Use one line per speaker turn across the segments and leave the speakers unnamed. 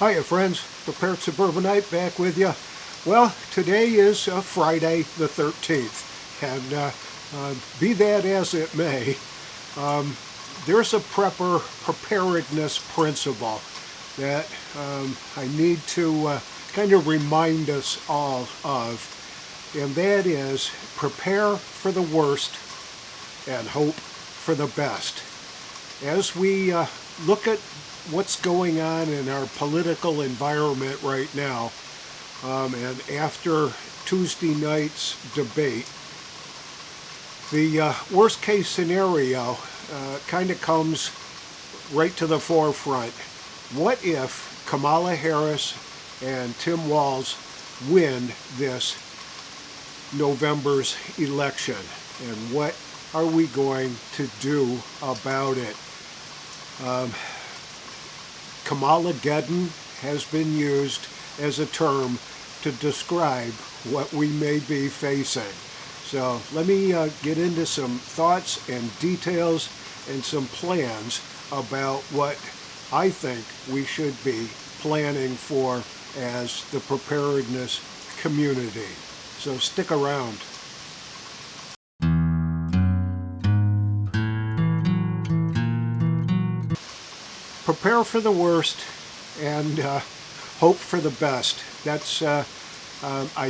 Hiya friends, Prepared Suburbanite back with you. Well, today is Friday the 13th, and be that as it may, there's a preparedness principle that I need to kind of remind us all of, and that is prepare for the worst and hope for the best. As we look at what's going on in our political environment right now, and after Tuesday night's debate, the worst case scenario kind of comes right to the forefront. What if Kamala Harris and Tim Walz win this November's election? And what are we going to do about it? Kamalageddon has been used as a term to describe what we may be facing. So let me get into some thoughts and details and some plans about what I think we should be planning for as the preparedness community. So stick around. Prepare for the worst and hope for the best. That's, I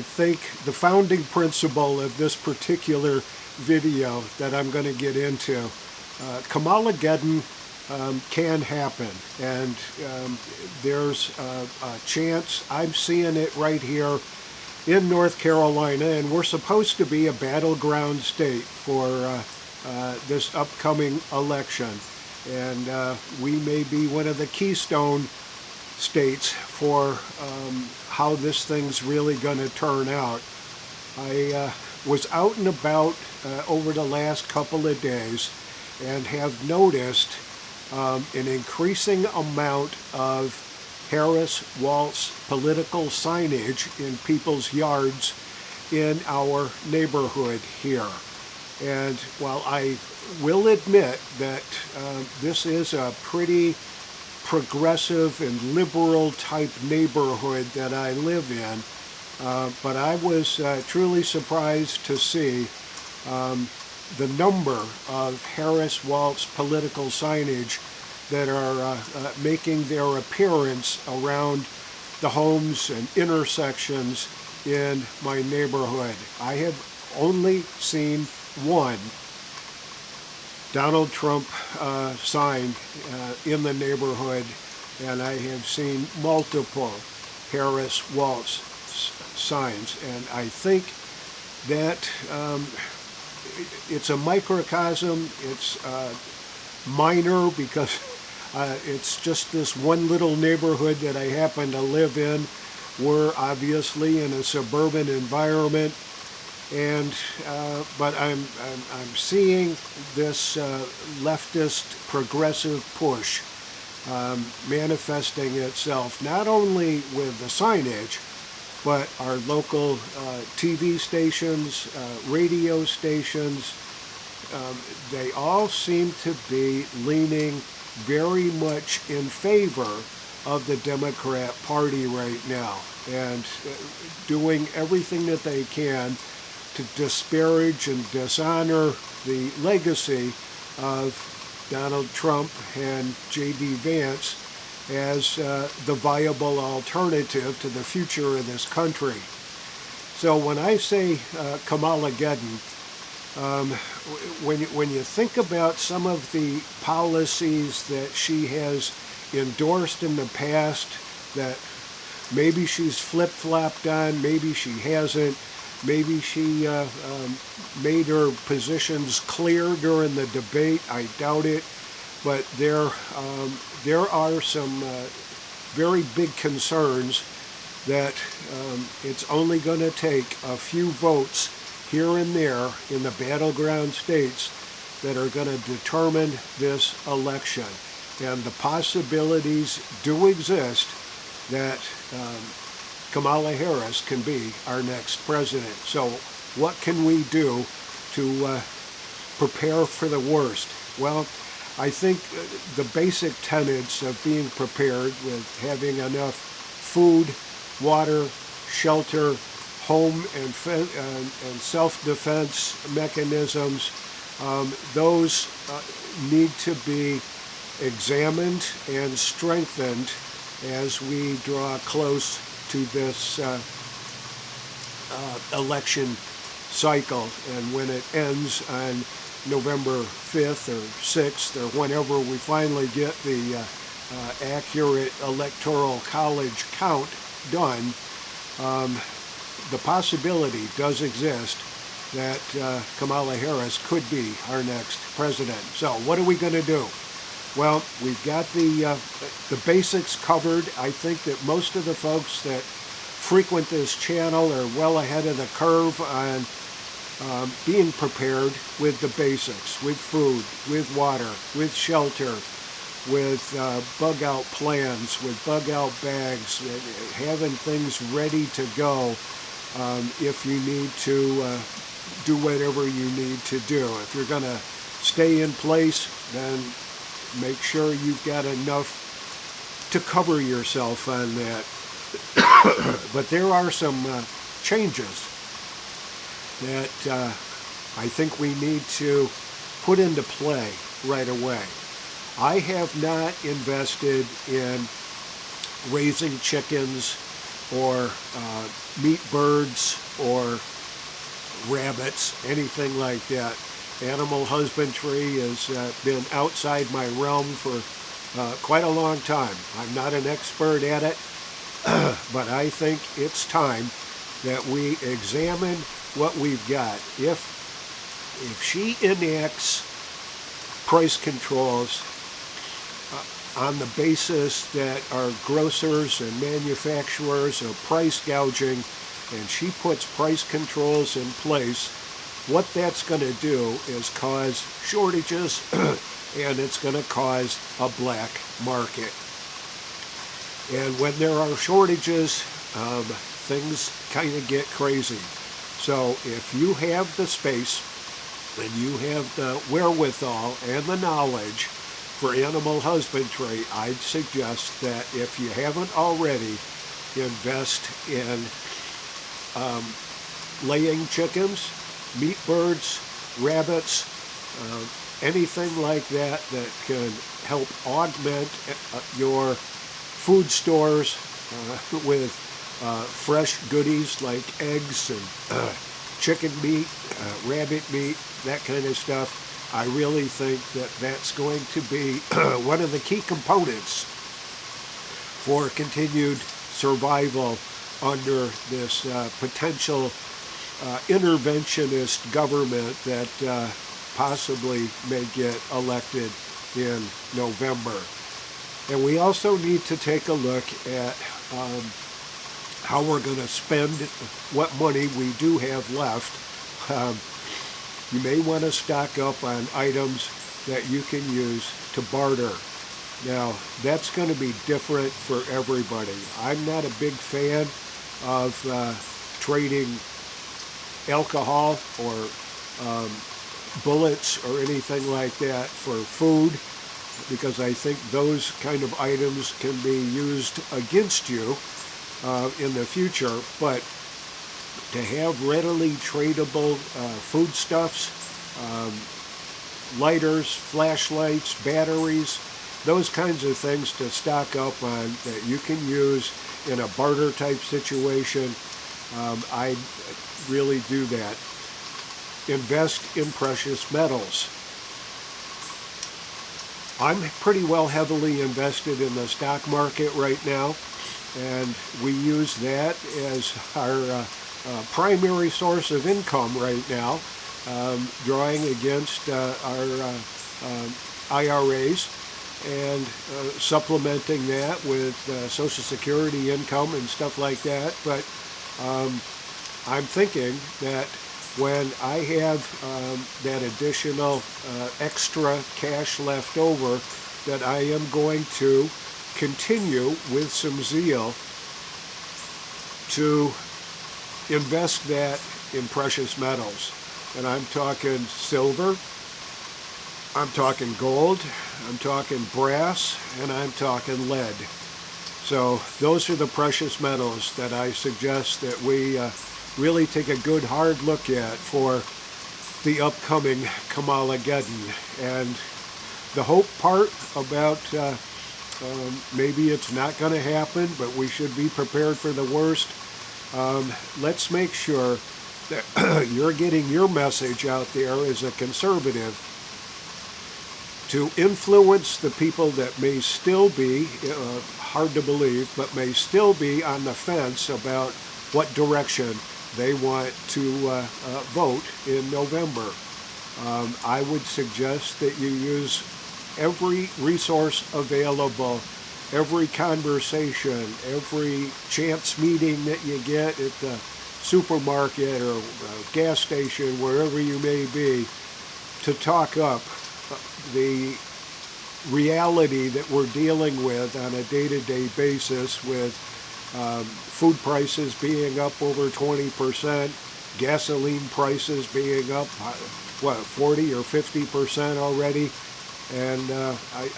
think, the founding principle of this particular video that I'm going to get into. Kamalageddon can happen, and there's a chance. I'm seeing it right here in North Carolina, and we're supposed to be a battleground state for this upcoming election. And we may be one of the keystone states for how this thing's really going to turn out. I was out and about over the last couple of days and have noticed an increasing amount of Harris-Walz political signage in people's yards in our neighborhood here. And while I will admit that this is a pretty progressive and liberal type neighborhood that I live in, but I was truly surprised to see the number of Harris-Walz political signage that are making their appearance around the homes and intersections in my neighborhood. I have only seen one Donald Trump sign in the neighborhood, and I have seen multiple Harris-Walz signs, and I think that it's a microcosm. It's minor because it's just this one little neighborhood that I happen to live in. We're obviously in a suburban environment, and but I'm seeing this leftist progressive push manifesting itself not only with the signage, but our local TV stations, radio stations. They all seem to be leaning very much in favor of the Democrat Party right now, and doing everything that they can to disparage and dishonor the legacy of Donald Trump and J.D. Vance as the viable alternative to the future of this country. So when I say Kamalageddon, when you think about some of the policies that she has endorsed in the past that maybe she's flip-flopped on, maybe she hasn't, maybe she made her positions clear during the debate. I doubt it, but there are some very big concerns that it's only going to take a few votes here and there in the battleground states that are going to determine this election. And the possibilities do exist that Kamala Harris can be our next president. So what can we do to prepare for the worst? Well, I think the basic tenets of being prepared with having enough food, water, shelter, home and self-defense mechanisms, those need to be examined and strengthened as we draw close to this election cycle. And when it ends on November 5th or 6th, or whenever we finally get the accurate electoral college count done, the possibility does exist that Kamala Harris could be our next president. So what are we going to do? Well, we've got the basics covered. I think that most of the folks that frequent this channel are well ahead of the curve on being prepared with the basics, with food, with water, with shelter, with bug out plans, with bug out bags, having things ready to go if you need to do whatever you need to do. If you're going to stay in place, then make sure you've got enough to cover yourself on that. But there are some changes that I think we need to put into play right away. I have not invested in raising chickens or meat birds or rabbits, anything like that. Animal husbandry has been outside my realm for quite a long time. I'm not an expert at it, but I think it's time that we examine what we've got. If she enacts price controls on the basis that our grocers and manufacturers are price gouging, and she puts price controls in place, what that's going to do is cause shortages and it's going to cause a black market. And when there are shortages, things kind of get crazy. So if you have the space and you have the wherewithal and the knowledge for animal husbandry, I'd suggest that if you haven't already, invest in laying chickens, meat birds, rabbits, anything like that that can help augment your food stores with fresh goodies like eggs and chicken meat, rabbit meat, that kind of stuff. I really think that that's going to be one of the key components for continued survival under this potential interventionist government that possibly may get elected in November. And we also need to take a look at how we're going to spend what money we do have left. You may want to stock up on items that you can use to barter. Now, that's going to be different for everybody. I'm not a big fan of trading alcohol or bullets or anything like that for food, because I think those kind of items can be used against you in the future. But to have readily tradable foodstuffs, lighters, flashlights, batteries, those kinds of things to stock up on that you can use in a barter type situation, I'd really do that. Invest in precious metals. I'm pretty well heavily invested in the stock market right now, and we use that as our primary source of income right now, drawing against our IRAs and supplementing that with Social Security income and stuff like that. But I'm thinking that when I have that additional extra cash left over, that I am going to continue with some zeal to invest that in precious metals. And I'm talking silver, I'm talking gold, I'm talking brass, and I'm talking lead. So those are the precious metals that I suggest that we really take a good hard look at for the upcoming Kamalageddon. And the hope part about maybe it's not going to happen, but we should be prepared for the worst. Let's make sure that you're getting your message out there as a conservative to influence the people that may still be, hard to believe, but may still be on the fence about what direction they want to vote in November. I would suggest that you use every resource available, every conversation, every chance meeting that you get at the supermarket or gas station, wherever you may be, to talk up the reality that we're dealing with on a day-to-day basis, with food prices being up over 20%, gasoline prices being up, 40 or 50% already. And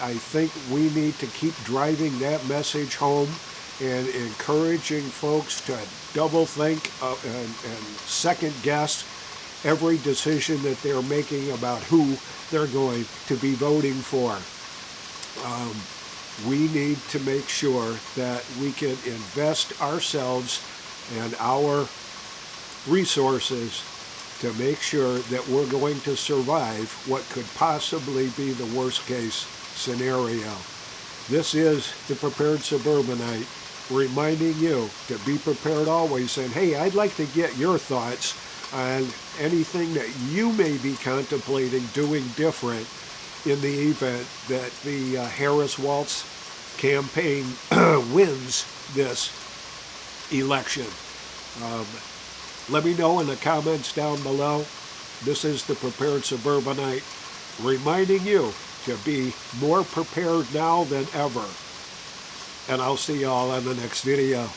I think we need to keep driving that message home and encouraging folks to double think and second guess every decision that they're making about who they're going to be voting for. We need to make sure that we can invest ourselves and our resources to make sure that we're going to survive what could possibly be the worst case scenario. This is the Prepared Suburbanite reminding you to be prepared always, and hey, I'd like to get your thoughts on anything that you may be contemplating doing different in the event that the Harris-Walz campaign wins this election. Let me know in the comments down below. This is the Prepared Suburbanite reminding you to be more prepared now than ever. And I'll see y'all in the next video.